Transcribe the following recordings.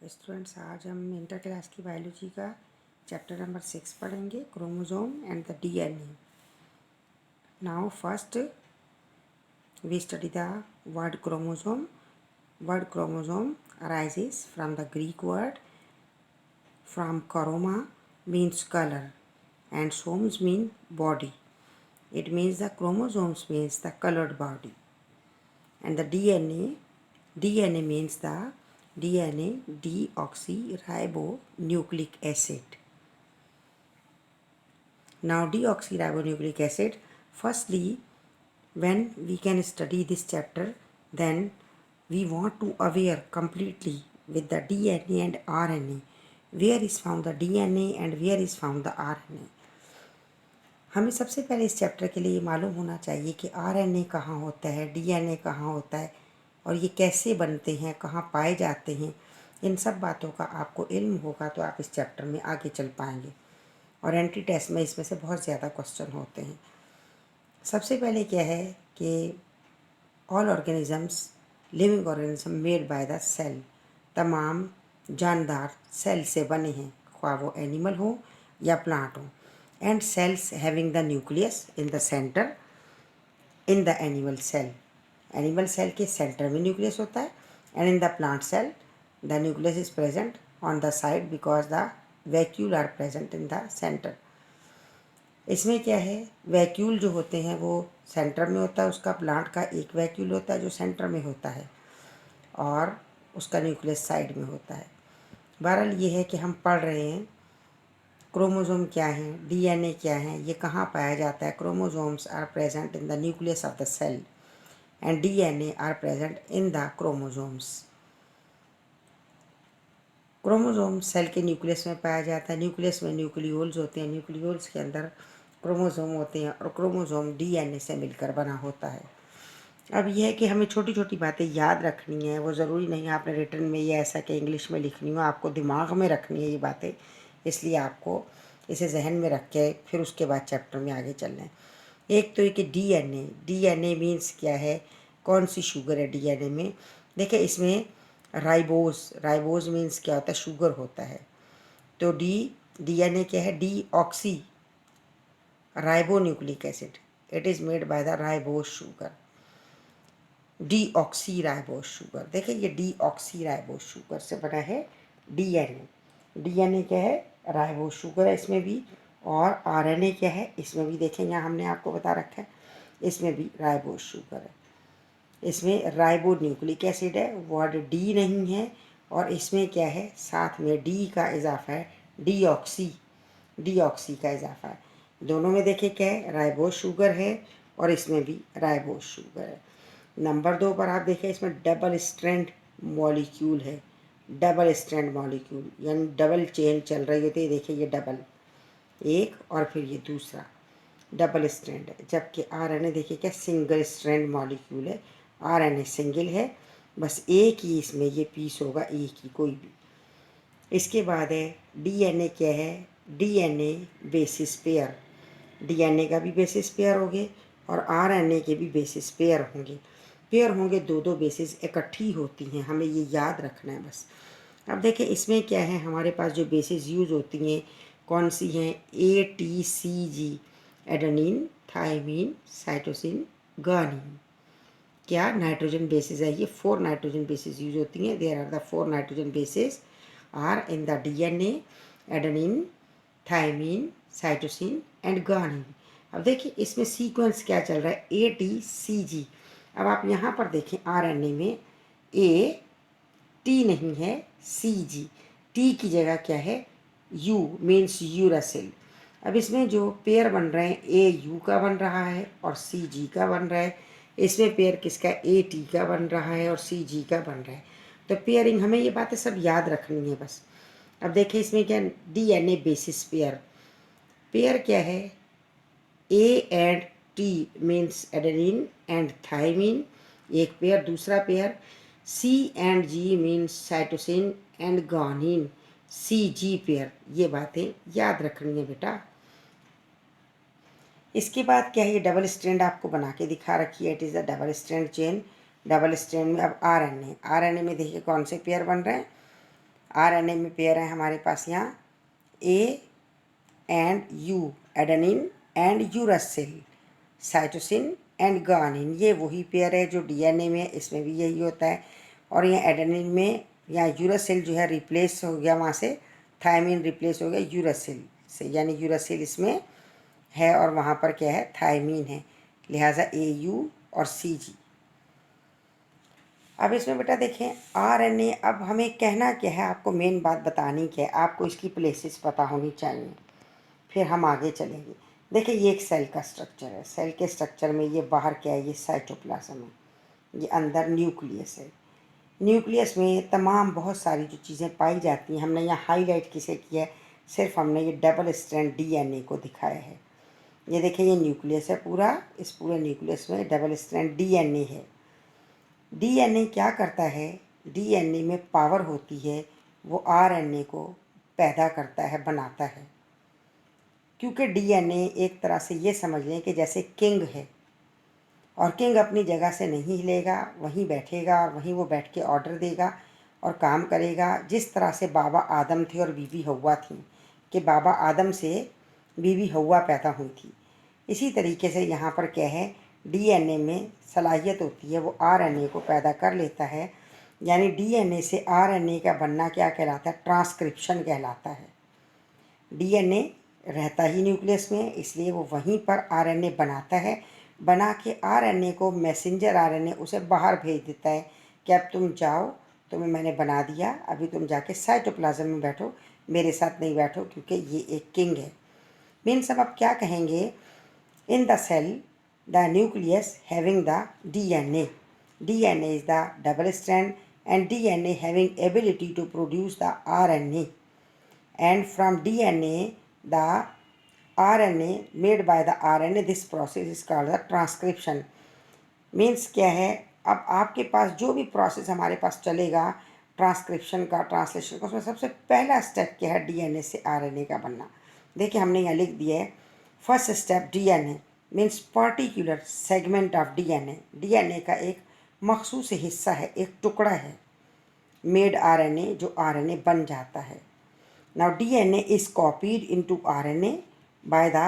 Students, आज हम inter class की बायोलॉजी का चैप्टर नंबर 6 पढ़ेंगे, chromosome and the DNA. Now first we study the word chromosome. Word chromosome arises from the Greek word from chroma means color and somes mean body. It means the chromosomes means the colored body. And the DNA means the DNA deoxyribonucleic acid. Now deoxyribonucleic acid, firstly, when we can study this chapter, then we want to aware completely with the DNA and RNA. Where is found the DNA and where is found the RNA? हमें सबसे पहले इस chapter के लिए मालूम होना चाहिए कि RNA कहाँ होता है, DNA कहाँ होता है और ये कैसे बनते हैं, कहाँ पाए जाते हैं। इन सब बातों का आपको इल्म होगा तो आप इस चैप्टर में आगे चल पाएंगे। और एंट्री टेस्ट में इसमें से बहुत ज़्यादा क्वेश्चन होते हैं। सबसे पहले क्या है कि all organisms living organism made by the cell, तमाम जानदार सेल से बने हैं, ख्वाह वो एनिमल हो या प्लांट हो। And cells having the nucleus in the centre in the animal cell के सेंटर में न्यूक्लियस होता है and in the plant cell the nucleus is present on the side because the vacuole are present in the centre. इसमें क्या है, vacuole जो होते हैं वो सेंटर में होता है, उसका प्लांट का एक वैक्यूल होता है जो सेंटर में होता है और उसका न्यूक्लियस साइड में होता है। बहरहाल ये है कि हम पढ़ रहे हैं क्रोमोसोम क्या है, डीएनए क्या है, ये कहाँ पाया जाता है। Chromosomes are present in the nucleus of the cell and DNA are present in the chromosomes. Chromosome cell के न्यूक्लियस में पाया जाता है। न्यूक्लियस में न्यूक्लियोल्स होते हैं, न्यूक्लियोल्स के अंदर क्रोमोसोम होते हैं और क्रोमोसोम डीएनए से मिलकर बना होता है। अब यह है कि हमें छोटी छोटी बातें याद रखनी है, वो ज़रूरी नहीं आपने रिटर्न में ये ऐसा कि इंग्लिश में लिखनी हो, आपको दिमाग में रखनी है ये बातें। इसलिए आपको इसे जहन में रख के फिर उसके बाद चैप्टर में आगे चलना है। एक तो ये कि डीएनए मीन्स क्या है, कौन सी शुगर है डीएनए में। देखिए इसमें राइबोज मीन्स क्या होता है, शुगर होता है। तो डीएनए क्या है, D oxy ribonucleic acid, it is made by the ribose sugar, deoxy ribose sugar. देखिए ये डीऑक्सी राइबोज शुगर से बना है डीएनए क्या है, राइबोज शुगर है इसमें भी। और आरएनए क्या है, इसमें भी देखें यहाँ हमने आपको बता रखा है, इसमें भी राइबोज शुगर है। इसमें राइबो न्यूक्लिक एसिड है, वर्ड डी नहीं है। और इसमें क्या है, साथ में डी का इजाफा है, डीऑक्सी का इजाफा है। दोनों में देखिए क्या है, राइबोज शुगर है और इसमें भी राइबोज शुगर है। नंबर 2 पर आप देखिए इसमें डबल स्ट्रैंड मॉलिक्यूल है, डबल स्ट्रैंड मॉलिक्यूल यानी डबल चेन चल रही होती है। देखिए ये डबल एक और फिर ये दूसरा डबल स्ट्रैंड है। जबकि आरएनए देखिए क्या सिंगल स्ट्रैंड मॉलिक्यूल है, आरएनए सिंगल है, बस एक ही इसमें ये पीस होगा, एक ही कोई भी। इसके बाद है डीएनए क्या है, डीएनए बेसिस पेयर, डीएनए का भी बेसिस पेयर होंगे और आरएनए के भी बेसिस पेयर होंगे, दो बेसिस इकट्ठी होती हैं, हमें ये याद रखना है बस। अब देखिए इसमें क्या है, हमारे पास जो बेसिस यूज़ होती हैं कौन सी हैं, ATCG, adenine, thymine, cytosine, guanine. क्या नाइट्रोजन बेसिस है, ये 4 नाइट्रोजन बेसिस यूज होती हैं। There are the 4 nitrogen bases are in the DNA, adenine, thymine, cytosine and guanine. अब देखिए इसमें सीक्वेंस क्या चल रहा है, ATCG। अब आप यहाँ पर देखें आरएनए में टी नहीं है, CG, टी की जगह क्या है, U मीन्स यूरासिल। अब इसमें जो पेयर बन रहे हैं AU का बन रहा है और CG का बन रहा है। इसमें पेयर किसका, AT का बन रहा है और CG का बन रहा है। तो पेयरिंग हमें ये बातें सब याद रखनी है बस। अब देखिए इसमें क्या, डीएनए बेसिस पेयर क्या है, A and T means adenine and thymine एक पेयर, दूसरा pair C and G means cytosine and guanine, CG pair. ये बातें याद रखनी है बेटा। इसके बाद क्या है, ये डबल स्ट्रैंड आपको बना के दिखा रखी है, it is a double strand chain. Double strand में अब आरएनए में देखिए कौन से पेयर बन रहे हैं, आरएनए में पेयर है हमारे पास यहाँ A and you, adenine and uracil, cytosine and guanine. ये वही पेयर है जो डीएनए में है, इसमें भी यही होता है। और यहाँ एडेनिन में यहाँ यूरासिल जो है रिप्लेस हो गया, वहाँ से थायमिन रिप्लेस हो गया यूरासिल से, यानी यूरासिल इसमें है और वहाँ पर क्या है, थायमिन है, लिहाजा ए यू और सी जी। अब इसमें बेटा देखें आरएनए, अब हमें कहना क्या है, आपको मेन बात बतानी क्या है, आपको इसकी प्लेसेस पता होनी चाहिए, फिर हम आगे चलेंगे। देखिए ये एक सेल का स्ट्रक्चर है, सेल के स्ट्रक्चर में ये बाहर क्या है, ये साइटोप्लाज्म है, ये अंदर न्यूक्लियस है। न्यूक्लियस में तमाम बहुत सारी जो चीज़ें पाई जाती हैं, हमने यहाँ हाईलाइट किसे किया है, सिर्फ हमने ये डबल स्ट्रैंड डीएनए को दिखाया है। ये देखिए ये न्यूक्लियस है पूरा, इस पूरे न्यूक्लियस में डबल स्ट्रैंड डीएनए है। डीएनए क्या करता है, डीएनए में पावर होती है, वो आरएनए को पैदा करता है, बनाता है। क्योंकि डीएनए एक तरह से ये समझ लें कि जैसे किंग है, और किंग अपनी जगह से नहीं हिलेगा, वहीं बैठेगा और वहीं वो बैठ के ऑर्डर देगा और काम करेगा। जिस तरह से बाबा आदम थे और बीवी हव्वा थी, कि बाबा आदम से बीवी हव्वा पैदा हुई थी, इसी तरीके से यहाँ पर क्या है, डीएनए में सलाहियत होती है, वो आरएनए को पैदा कर लेता है। यानी डीएनए से आरएनए का बनना क्या कहलाता है, ट्रांसक्रिप्शन कहलाता है। डीएनए रहता ही न्यूक्लियस में, इसलिए वो वहीं पर आरएनए बनाता है। बना के आरएनए को मैसेंजर आरएनए उसे बाहर भेज देता है कि अब तुम जाओ, तुम्हें मैंने बना दिया, अभी तुम जाके साइटोप्लाज्म में बैठो, मेरे साथ नहीं बैठो, क्योंकि ये एक किंग है। मीन्स अब आप क्या कहेंगे, in the cell the nucleus having the DNA, DNA is the double strand and DNA having ability to produce the RNA, and from DNA the RNA made by the RNA, this process is called the transcription। Means क्या है, अब आपके पास जो भी process हमारे पास चलेगा transcription का, translation का, उसमें सबसे पहला स्टेप क्या है, डीएनए से आरएनए का बनना। देखिए हमने यहाँ लिख दिया है, first step DNA means particular segment of DNA, DNA का एक मखसूस हिस्सा है, एक टुकड़ा है, मेड आरएनए जो आरएनए बन जाता है। Now DNA is copied into RNA by the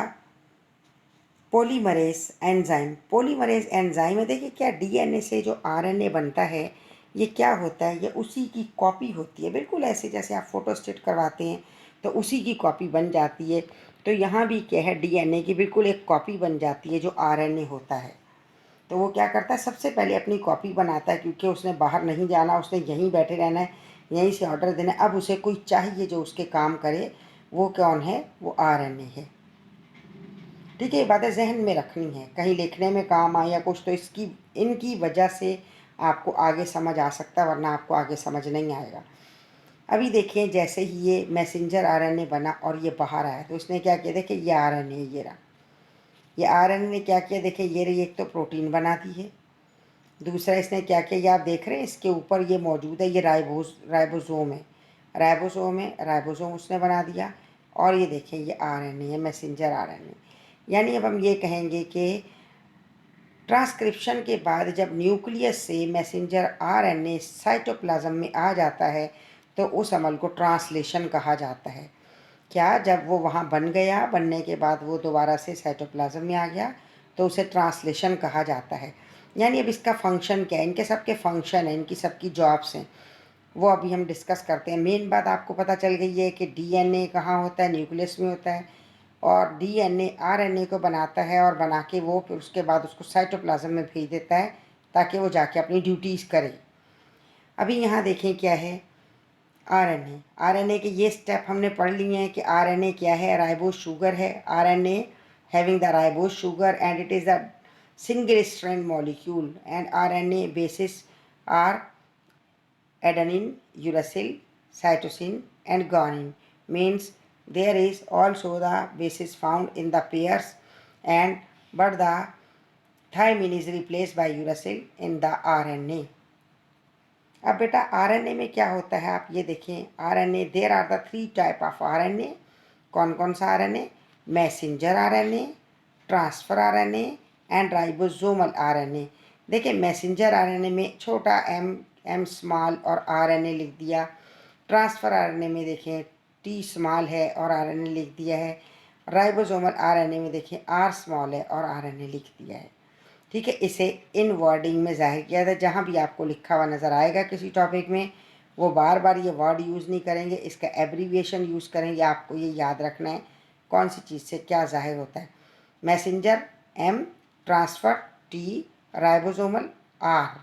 polymerase enzyme। polymerase enzyme में देखिए क्या, डीएनए से जो आरएनए बनता है, ये क्या होता है, ये उसी की कॉपी होती है, बिल्कुल ऐसे जैसे आप फोटोस्टेट करवाते हैं तो उसी की कॉपी बन जाती है। तो यहाँ भी क्या है, डीएनए की बिल्कुल एक कॉपी बन जाती है जो आरएनए होता है। तो वो क्या करता है, सबसे पहले अपनी कॉपी बनाता है, क्योंकि उसने बाहर नहीं जाना, उसने यहीं बैठे रहना है, यहीं से ऑर्डर देना है। अब उसे कोई चाहिए जो उसके काम करे, वो कौन है, वो आरएनए है। ठीक है, ये बातें जहन में रखनी है, कहीं लिखने में काम आए या कुछ, तो इसकी इनकी वजह से आपको आगे समझ आ सकता है, वरना आपको आगे समझ नहीं आएगा। अभी देखिए जैसे ही ये मैसेंजर आरएनए बना और ये बाहर आया, तो इसने क्या किया, देखिए ये आरएनए, ये रहा, ये आरएनए ने क्या किया, देखिए ये रही, एक तो प्रोटीन बना दी है, दूसरा इसने क्या किया, ये आप देख रहे हैं इसके ऊपर ये मौजूद है, ये राइबोसोम है, राइबोसोम उसने बना दिया। और ये देखें ये आरएनए है, मैसेंजर आरएनए। यानी अब हम ये कहेंगे कि ट्रांसक्रिप्शन के बाद जब न्यूक्लियस से मैसेंजर आरएनए साइटोप्लाज्म में आ जाता है, तो उस अमल को ट्रांसलेशन कहा जाता है। क्या, जब वो वहाँ बन गया, बनने के बाद वो दोबारा से साइटोप्लाज्म में आ गया, तो उसे ट्रांसलेशन कहा जाता है। यानी अब इसका फंक्शन क्या है, इनके सबके फंक्शन हैं, इनकी सबकी जॉब्स हैं, वो अभी हम डिस्कस करते हैं। मेन बात आपको पता चल गई है कि डीएनए कहाँ होता है, न्यूक्लियस में होता है, और डीएनए आरएनए को बनाता है, और बना के वो फिर उसके बाद उसको साइटोप्लाज्म में भेज देता है ताकि वो जाके अपनी ड्यूटीज़ करे। अभी यहाँ देखें क्या है, आरएनए, आरएनए के ये स्टेप हमने पढ़ लिए हैं कि आरएनए क्या है, राइबोस शुगर है, RNA having the ribose sugar and it is the single strand molecule and RNA bases are adenine, uracil, cytosine and guanine। means there is also the bases found in the pairs and but the thymine is replaced by uracil in the RNA। अब बेटा RNA में क्या होता है, आप ये देखें, RNA there are the 3 type of RNA. कौन कौन सा RNA, messenger RNA, transfer RNA and ribosomal RNA. देखिए मैसेंजर आरएनए में छोटा एम, एम स्मॉल और आरएनए लिख दिया। ट्रांसफ़र आरएनए में देखें टी स्मॉल है और आरएनए लिख दिया है। राइबोसोमल आरएनए में देखें आर स्मॉल है और आरएनए लिख दिया है। ठीक है, इसे इन वर्डिंग में ज़ाहिर किया था। जहाँ भी आपको लिखा हुआ नज़र आएगा किसी टॉपिक में, वो बार बार ये वर्ड यूज़ नहीं करेंगे, इसका एब्रीविएशन यूज़ करेंगे। आपको ये याद रखना है कौन सी चीज़ से क्या ज़ाहिर होता है। Messenger M, transfer T, ribosomal R.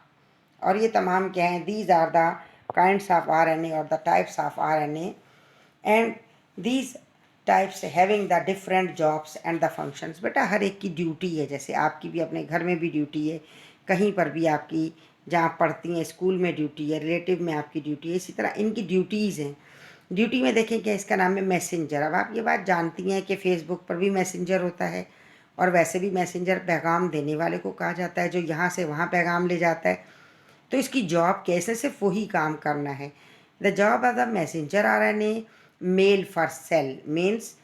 और ये तमाम क्या हैं, these are the kinds of RNA और the types of RNA and these types having the different jobs and the functions. बेटा हर एक की ड्यूटी है, जैसे आपकी भी अपने घर में भी ड्यूटी है, कहीं पर भी आपकी जहाँ पढ़ती हैं स्कूल में ड्यूटी है, रिलेटिव में आपकी ड्यूटी है, इसी तरह इनकी ड्यूटीज़ हैं। ड्यूटी में देखें क्या, इसका नाम है मैसेंजर। अब आप ये बात जानती हैं कि फ़ेसबुक पर भी मैसेंजर होता है और वैसे भी मैसेंजर पैगाम देने वाले को कहा जाता है, जो यहाँ से वहाँ पैगाम ले जाता है। तो इसकी जॉब कैसे, सिर्फ वही काम करना है। The job of the messenger RNA mail for cell means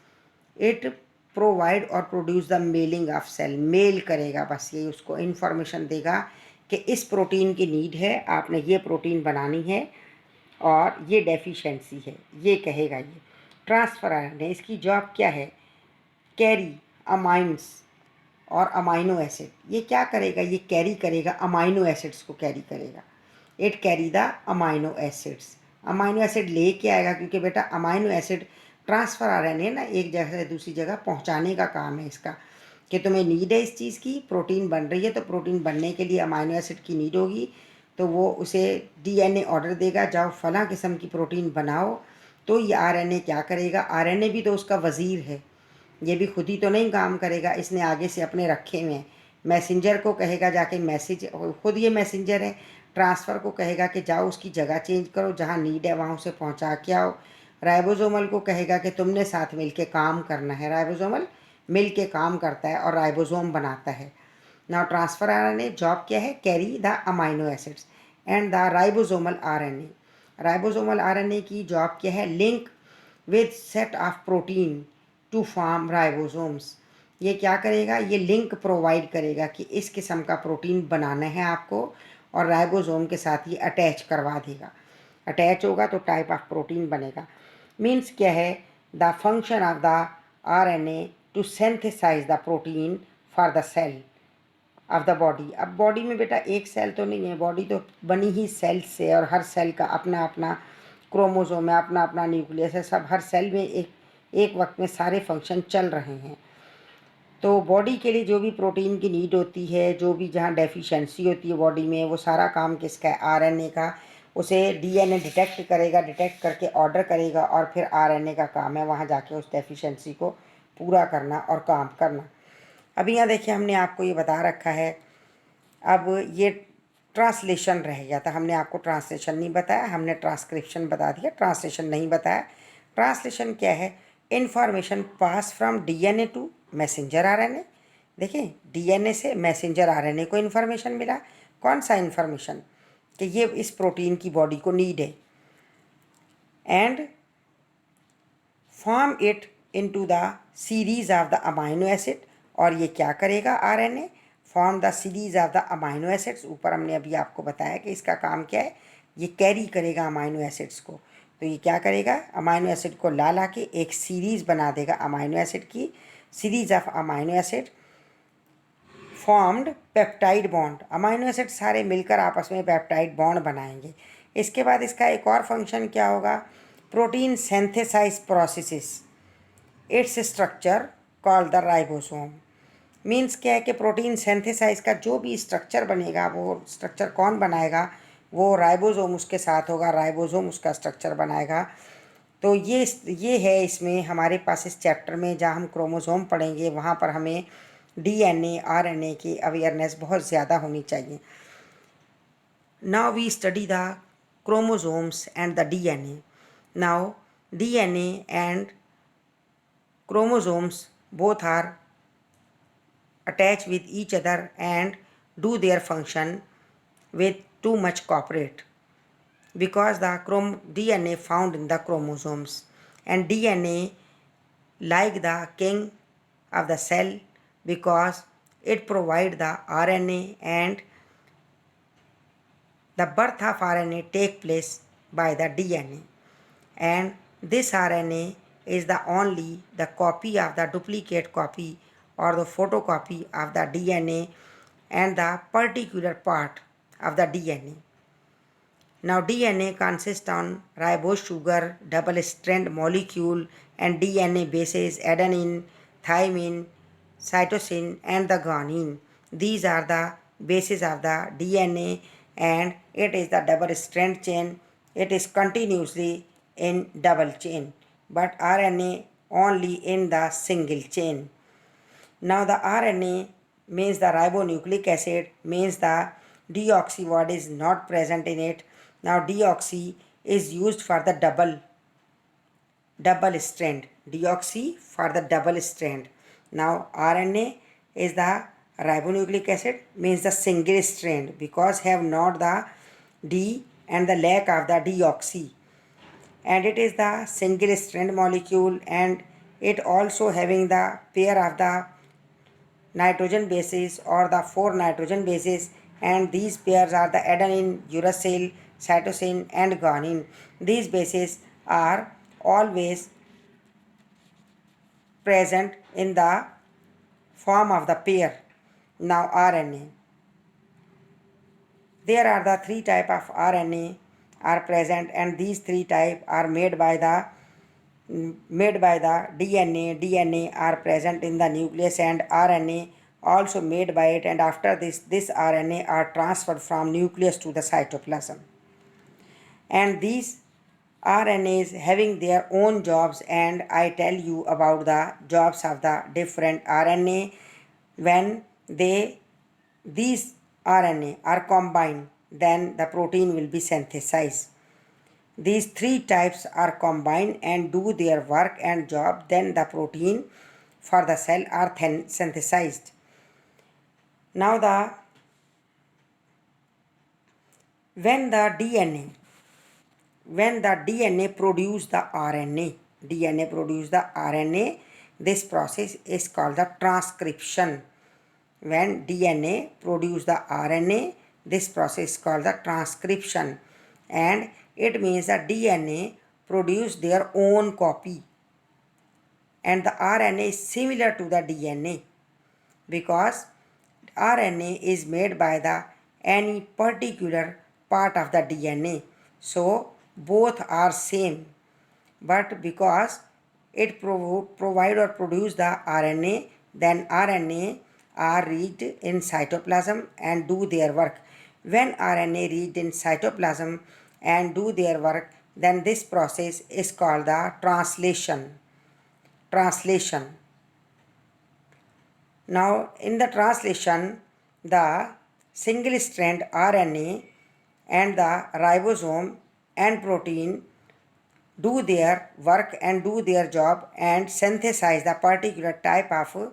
it provide और produce the mailing of cell. Mail करेगा, बस ये उसको इन्फॉर्मेशन देगा कि इस प्रोटीन की नीड है, आपने ये प्रोटीन बनानी है और ये डेफिशिएंसी है, ये कहेगा ये। ट्रांसफ़र आरएनए, इसकी जॉब क्या है, कैरी अमाइंस और अमाइनो एसिड। ये क्या करेगा, ये कैरी करेगा अमाइनो एसिड्स को कैरी करेगा। It carry the amino acids. Amino acid ले के आएगा, क्योंकि बेटा अमाइनो एसिड ट्रांसफ़र आरएनए ना एक जगह से दूसरी जगह पहुंचाने का काम है इसका, कि तुम्हें नीड है इस चीज़ की, प्रोटीन बन रही है तो प्रोटीन बनने के लिए अमाइनो एसिड की नीड होगी, तो वो उसे डीएनए ऑर्डर देगा, जाओ फलां किस्म की प्रोटीन बनाओ। तो ये आरएनए क्या करेगा, आरएनए भी तो उसका वज़ीर है, ये भी खुद ही तो नहीं काम करेगा, इसने आगे से अपने रखे हुए हैं। मैसेंजर को कहेगा जाके मैसेज, खुद ये मैसेंजर है, ट्रांसफ़र को कहेगा कि जाओ उसकी जगह चेंज करो, जहाँ नीड है वहाँ उसे पहुँचा के आओ। राइबोसोमल को कहेगा कि तुमने साथ मिल के काम करना है। राइबोसोमल मिल के काम करता है और राइबोसोम बनाता है। नाउ ट्रांसफ़र आरएनए जॉब क्या है, carry the amino acids and the ribosomal RNA. Ribosomal RNA की जॉब क्या है, link with set of protein to form ribosomes. ये क्या करेगा, ये लिंक प्रोवाइड करेगा कि इस किस्म का प्रोटीन बनाना है आपको, और राइबोसोम के साथ ये अटैच करवा देगा। अटैच होगा तो टाइप ऑफ प्रोटीन बनेगा। मीन्स क्या है, the function of the RNA to synthesize the protein for the cell of the body. अब बॉडी में बेटा एक सेल तो नहीं है, बॉडी तो बनी ही सेल से, और हर सेल का अपना अपना क्रोमोसोम है, अपना अपना न्यूक्लियस है, सब हर सेल में एक वक्त में सारे फंक्शन चल रहे हैं। तो बॉडी के लिए जो भी प्रोटीन की नीड होती है, जो भी जहाँ डेफिशिएंसी होती है बॉडी में, वो सारा काम किसका है, आरएनए का। उसे डीएनए डिटेक्ट करेगा, डिटेक्ट करके ऑर्डर करेगा, और फिर आरएनए का काम है वहाँ जाके उस डेफिशिएंसी को पूरा करना और काम करना। अभी यहाँ देखिए हमने आपको ये बता रखा है। अब ये ट्रांसलेशन रह गया था, हमने आपको ट्रांसलेशन नहीं बताया, हमने ट्रांसक्रिप्शन बता दिया, ट्रांसलेशन नहीं बताया। ट्रांसलेशन क्या है, information pass from DNA to messenger RNA. देखिए डीएनए से मैसेंजर आरएनए को इन्फॉर्मेशन मिला। कौन सा इन्फॉर्मेशन, कि ये इस प्रोटीन की बॉडी को नीड है, and form it into the series of the amino acid. और ये क्या करेगा, RNA form the series of the amino acids. ऊपर हमने अभी आपको बताया कि इसका काम क्या है, ये कैरी करेगा अमाइनो एसिड्स को। तो ये क्या करेगा, अमाइनो एसिड को ला ला के एक सीरीज़ बना देगा अमाइनो एसिड की, series of amino acid formed peptide bond. Amino acid सारे मिलकर आपस में पेप्टाइड बॉन्ड बनाएंगे। इसके बाद इसका एक और फंक्शन क्या होगा, protein synthesize processes its structure called the ribosome. Means क्या है कि प्रोटीन सिंथेसाइज का जो भी स्ट्रक्चर बनेगा, वो स्ट्रक्चर कौन बनाएगा, वो राइबोसोम उसके साथ होगा, राइबोसोम उसका स्ट्रक्चर बनाएगा। तो ये है इसमें हमारे पास इस चैप्टर में, जहाँ हम क्रोमोसोम पढ़ेंगे वहाँ पर हमें डीएनए आरएनए की अवेयरनेस बहुत ज़्यादा होनी चाहिए। Now we study the chromosomes and the DNA. Now DNA and chromosomes both are attached with each other and do their function with too much cooperate, because the DNA found in the chromosomes, and DNA like the king of the cell because it provide the RNA, and the birth of RNA take place by the DNA. and this RNA is the only the copy of the duplicate copy or the photocopy of the DNA and the particular part of the DNA. Now DNA consists on ribose sugar, double strand molecule and DNA bases adenine, thymine, cytosine and the guanine. These are the bases of the DNA and it is the double strand chain. It is continuously in double chain but RNA only in the single chain. Now the RNA means the ribonucleic acid means the deoxy word is not present in it. Now deoxy is used for the double strand. Deoxy for the double strand. Now RNA is the ribonucleic acid means the single strand because have not the D and the lack of the deoxy. And it is the single strand molecule and it also having the pair of the nitrogen bases or the 4 nitrogen bases and these pairs are the adenine, uracil, cytosine and guanine. These bases are always present in the form of the pair. Now RNA. There are the 3 type of RNA are present and these 3 type are made by the DNA. DNA are present in the nucleus and RNA also made by it and after this RNA are transferred from nucleus to the cytoplasm. And these RNAs having their own jobs and I tell you about the jobs of the different RNA when these RNA are combined then the protein will be synthesized. These 3 types are combined and do their work and job then the protein for the cell are synthesized. Now when the DNA produce the RNA, this process is called the transcription. When DNA produce the RNA, this process is called the transcription and it means that DNA produce their own copy and the RNA is similar to the DNA because RNA is made by the any particular part of the DNA. So both are same but because it provide or produce the RNA then RNA are reached in cytoplasm and do their work. When RNA reached in cytoplasm and do their work then this process is called the translation. Now in the translation the single strand RNA and the ribosome and protein do their work and do their job and synthesize the particular type of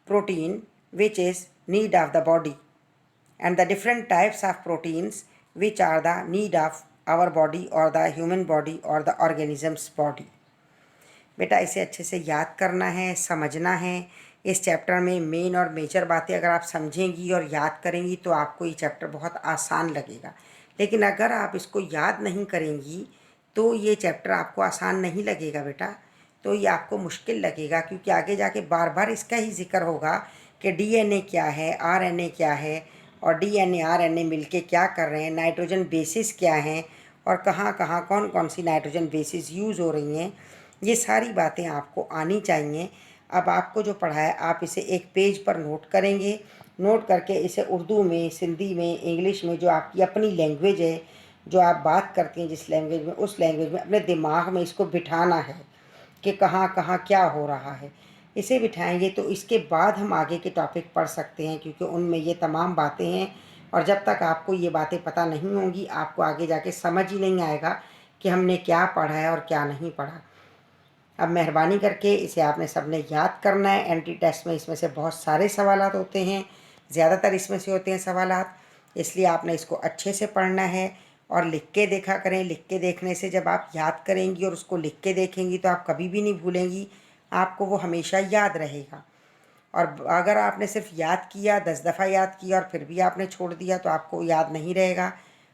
protein which is need of the body and the different types of proteins which are the need of our body or the human body or the organism's body. बेटा इसे अच्छे से याद करना है, समझना है। इस चैप्टर में मेन और मेजर बातें अगर आप समझेंगी और याद करेंगी तो आपको ये चैप्टर बहुत आसान लगेगा, लेकिन अगर आप इसको याद नहीं करेंगी तो ये चैप्टर आपको आसान नहीं लगेगा बेटा, तो ये आपको मुश्किल लगेगा क्योंकि आगे जाके बार बार इसका ही जिक्र होगा कि डीएनए क्या है, आरएनए क्या है और डीएनए आरएनए मिलके क्या कर रहे हैं, नाइट्रोजन बेसिस क्या हैं और कहाँ कहाँ कौन कौन सी नाइट्रोजन बेसिस यूज़ हो रही हैं, ये सारी बातें आपको आनी चाहिए। अब आपको जो पढ़ा है आप इसे एक पेज पर नोट करेंगे, नोट करके इसे उर्दू में, सिंधी में, इंग्लिश में जो आपकी अपनी लैंग्वेज है, जो आप बात करते हैं जिस लैंग्वेज में, उस लैंग्वेज में अपने दिमाग में इसको बिठाना है कि कहाँ कहाँ क्या हो रहा है। इसे बिठाएंगे तो इसके बाद हम आगे के टॉपिक पढ़ सकते हैं क्योंकि उनमें ये तमाम बातें हैं और जब तक आपको ये बातें पता नहीं होंगी आपको आगे जाके समझ ही नहीं आएगा कि हमने क्या पढ़ा है और क्या नहीं पढ़ा। अब मेहरबानी करके इसे आपने सबने याद करना है। एंट्री टेस्ट में इसमें से बहुत सारे सवालात होते हैं, ज़्यादातर इसमें से होते हैं सवालात, इसलिए आपने इसको अच्छे से पढ़ना है और लिख के देखा करें। लिख के देखने से जब आप याद करेंगी और उसको लिख के देखेंगी तो आप कभी भी नहीं भूलेंगी, आपको वो हमेशा याद रहेगा। और अगर आपने सिर्फ याद किया, 10 दफ़ा याद किया और फिर भी आपने छोड़ दिया तो आपको याद नहीं रहेगा।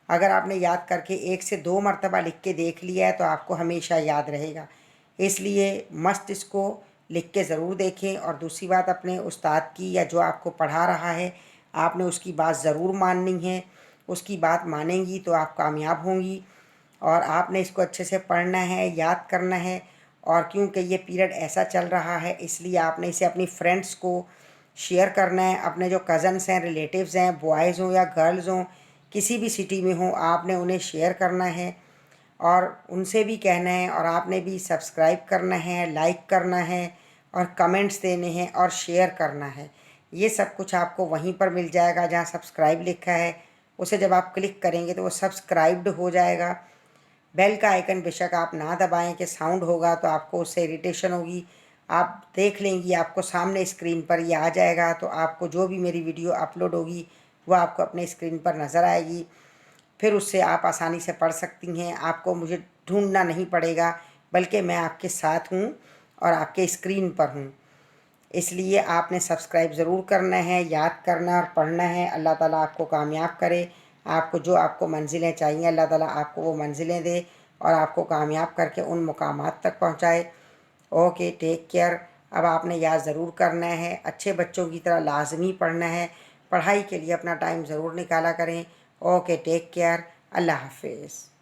अगर आपने याद करके 1 से 2 मरतबा लिख के देख लिया है तो आपको हमेशा याद रहेगा। इसलिए मस्त इसको लिख के ज़रूर देखें। और दूसरी बात, अपने उस्ताद की या जो आपको पढ़ा रहा है आपने उसकी बात ज़रूर माननी है। उसकी बात मानेंगी तो आप कामयाब होंगी। और आपने इसको अच्छे से पढ़ना है, याद करना है। और क्योंकि ये पीरियड ऐसा चल रहा है इसलिए आपने इसे अपनी फ्रेंड्स को शेयर करना है। अपने जो कज़न्स हैं, रिलेटिव्स हैं, बॉयज़ हों या गर्ल्स हों, किसी भी सिटी में हों, आपने उन्हें शेयर करना है और उनसे भी कहना है। और आपने भी सब्सक्राइब करना है, लाइक करना है और कमेंट्स देने हैं और शेयर करना है। ये सब कुछ आपको वहीं पर मिल जाएगा जहाँ सब्सक्राइब लिखा है। उसे जब आप क्लिक करेंगे तो वो सब्सक्राइब्ड हो जाएगा। बेल का आइकन बेशक आप ना दबाएं कि साउंड होगा तो आपको उससे इरिटेशन होगी। आप देख लेंगी, आपको सामने स्क्रीन पर ये आ जाएगा। तो आपको जो भी मेरी वीडियो अपलोड होगी वो आपको अपने स्क्रीन पर नज़र आएगी। फिर उससे आप आसानी से पढ़ सकती हैं। आपको मुझे ढूंढना नहीं पड़ेगा, बल्कि मैं आपके साथ हूँ और आपके स्क्रीन पर हूँ। इसलिए आपने सब्सक्राइब ज़रूर करना है, याद करना और पढ़ना है। अल्लाह ताला आपको कामयाब करे। आपको जो आपको मंज़िलें चाहिए अल्लाह ताला आपको वो मंज़िलें दे और आपको कामयाब करके उन मुकामात तक पहुँचाए। Okay, take care. अब आपने याद ज़रूर करना है, अच्छे बच्चों की तरह लाजमी पढ़ना है। पढ़ाई के लिए अपना टाइम ज़रूर निकाला करें। Okay, take care. अल्लाह हाफिज़।